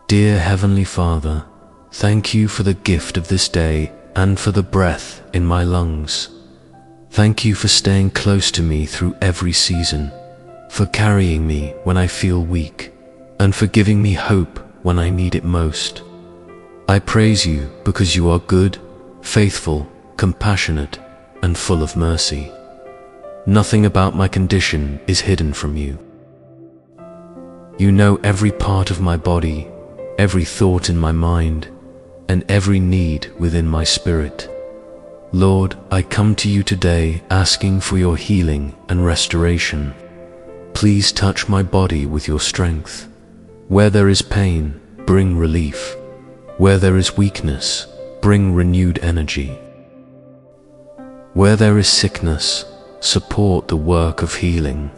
Dear Heavenly Father, thank you for the gift of this day and for the breath in my lungs. Thank you for staying close to me through every season, for carrying me when I feel weak, and for giving me hope when I need it most. I praise you because you are good, faithful, compassionate, and full of mercy. Nothing about my condition is hidden from you. You know every part of my body, every thought in my mind, and every need within my spirit. Lord, I come to you today asking for your healing and restoration. Please touch my body with your strength. Where there is pain, bring relief. Where there is weakness, bring renewed energy. Where there is sickness, support the work of healing.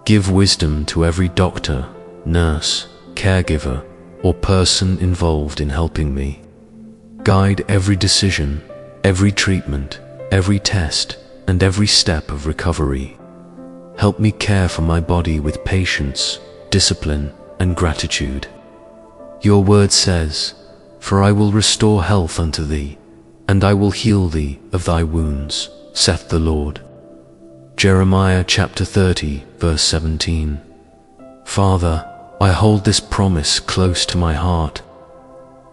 Give wisdom to every doctor, nurse, caregiver, or person involved in helping me. Guide every decision, every treatment, every test, and every step of recovery. Help me care for my body with patience, discipline, and gratitude. Your word says, "For I will restore health unto thee, and I will heal thee of thy wounds, saith the Lord." Jeremiah chapter 30, verse 17. Father, I hold this promise close to my heart.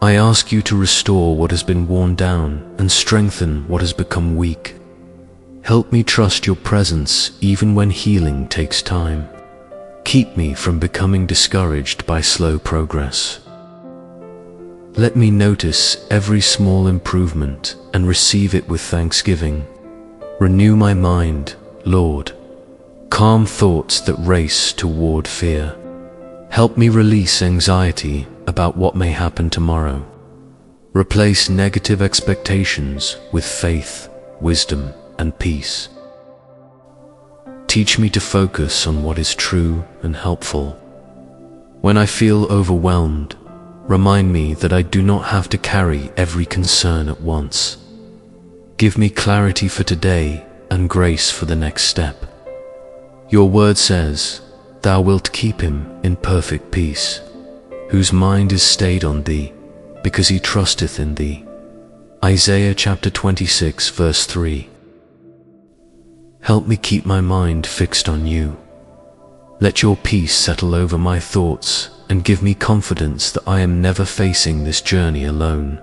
I ask you to restore what has been worn down and strengthen what has become weak. Help me trust your presence even when healing takes time. Keep me from becoming discouraged by slow progress. Let me notice every small improvement and receive it with thanksgiving. Renew my mind, Lord. Calm thoughts that race toward fear. Help me release anxiety about what may happen tomorrow. Replace negative expectations with faith, wisdom, and peace. Teach me to focus on what is true and helpful. When I feel overwhelmed, remind me that I do not have to carry every concern at once. Give me clarity for today and grace for the next step. Your word says, "Thou wilt keep him in perfect peace, whose mind is stayed on thee, because he trusteth in thee." Isaiah chapter 26, verse 3. Help me keep my mind fixed on you. Let your peace settle over my thoughts and give me confidence that I am never facing this journey alone.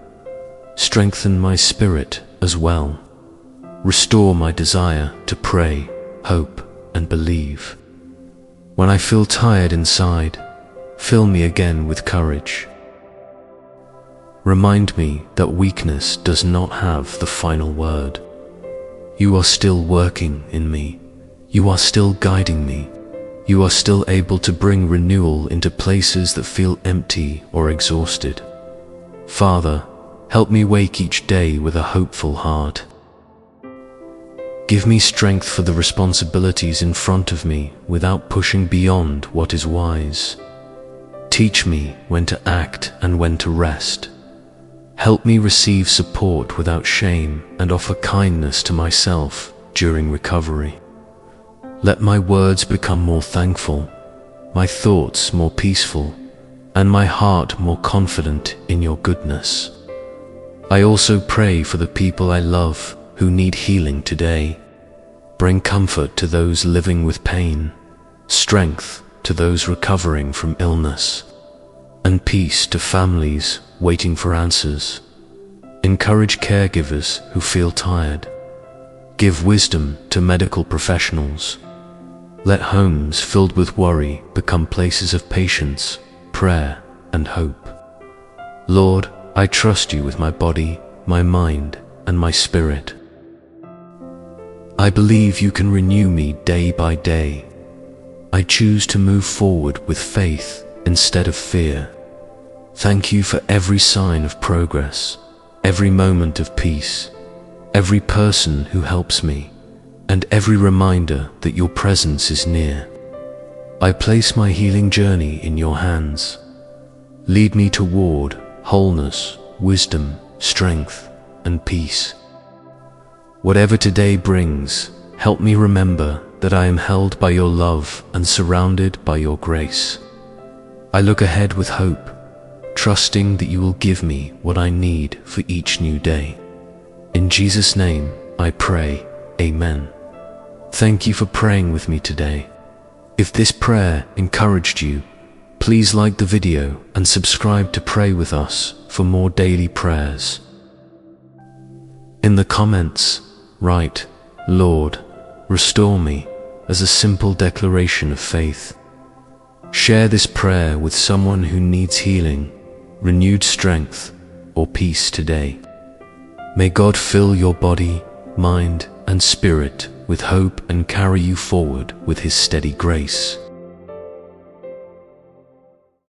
Strengthen my spirit as well. Restore my desire to pray, hope, and believe. When I feel tired inside, fill me again with courage. Remind me that weakness does not have the final word. You are still working in me. You are still guiding me. You are still able to bring renewal into places that feel empty or exhausted. Father, help me wake each day with a hopeful heart. Give me strength for the responsibilities in front of me without pushing beyond what is wise. Teach me when to act and when to rest. Help me receive support without shame and offer kindness to myself during recovery. Let my words become more thankful, my thoughts more peaceful, and my heart more confident in your goodness. I also pray for the people I love who need healing today. Bring comfort to those living with pain, strength to those recovering from illness, and peace to families waiting for answers. Encourage caregivers who feel tired. Give wisdom to medical professionals. Let homes filled with worry become places of patience, prayer, and hope. Lord, I trust you with my body, my mind, and my spirit. I believe you can renew me day by day. I choose to move forward with faith instead of fear. Thank you for every sign of progress, every moment of peace, every person who helps me, and every reminder that your presence is near. I place my healing journey in your hands. Lead me toward wholeness, wisdom, strength, and peace. Whatever today brings, help me remember that I am held by your love and surrounded by your grace. I look ahead with hope, trusting that you will give me what I need for each new day. In Jesus' name, I pray, Amen. Thank you for praying with me today. If this prayer encouraged you, please like the video and subscribe to pray with us for more daily prayers. In the comments, write, "Lord, restore me," as a simple declaration of faith. Share this prayer with someone who needs healing, renewed strength, or peace today. May God fill your body, mind, and spirit with hope and carry you forward with His steady grace.